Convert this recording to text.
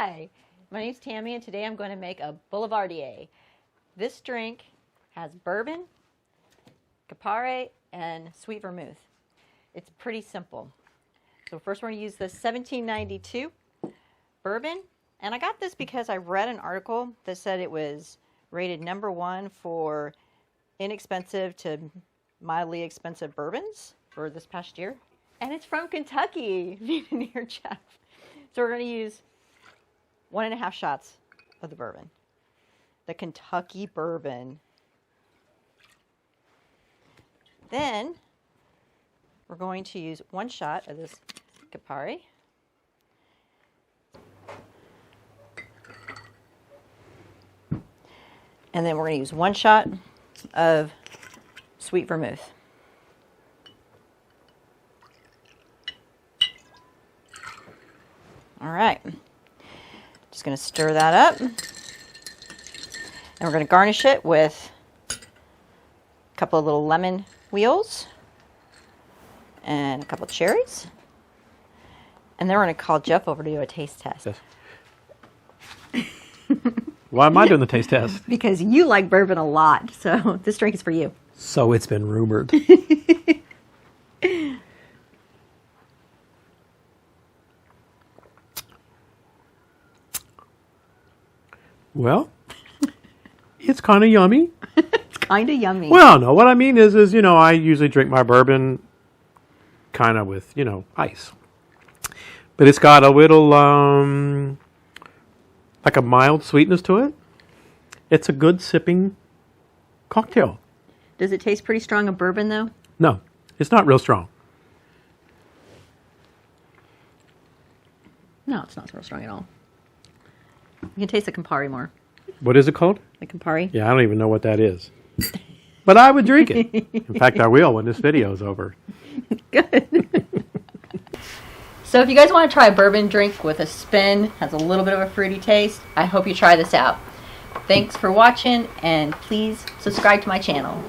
Hi, my name's Tammy, and today I'm going to make a Boulevardier. This drink has bourbon, Campari, and sweet vermouth. It's pretty simple. So first we're going to use the 1792 bourbon. And I got this because I read an article that said it was rated #1 for inexpensive to mildly expensive bourbons for this past year. And it's from Kentucky, near Jeff. So we're going to use 1.5 shots of the bourbon. The Kentucky bourbon. Then we're going to use 1 shot of this Campari. And then we're going to use 1 shot of sweet vermouth. All right. Just going to stir that up. And we're going to garnish it with a couple of little lemon wheels and a couple of cherries. And then we're going to call Jeff over to do a taste test. Yes. Why am I doing the taste test? Because you like bourbon a lot, so this drink is for you. So it's been rumored. Well, it's kind of yummy. It's kind of yummy. Well, no, what I mean is, I usually drink my bourbon kind of with, ice. But it's got a little, like a mild sweetness to it. It's a good sipping cocktail. Does it taste pretty strong of bourbon, though? No, it's not real strong. No, it's not real strong at all. You can taste the Campari more. What is it called? The Campari? Yeah, I don't even know what that is. But I would drink it. In fact, I will when this video is over. Good. So if you guys want to try a bourbon drink with a spin, has a little bit of a fruity taste, I hope you try this out. Thanks for watching, and please subscribe to my channel.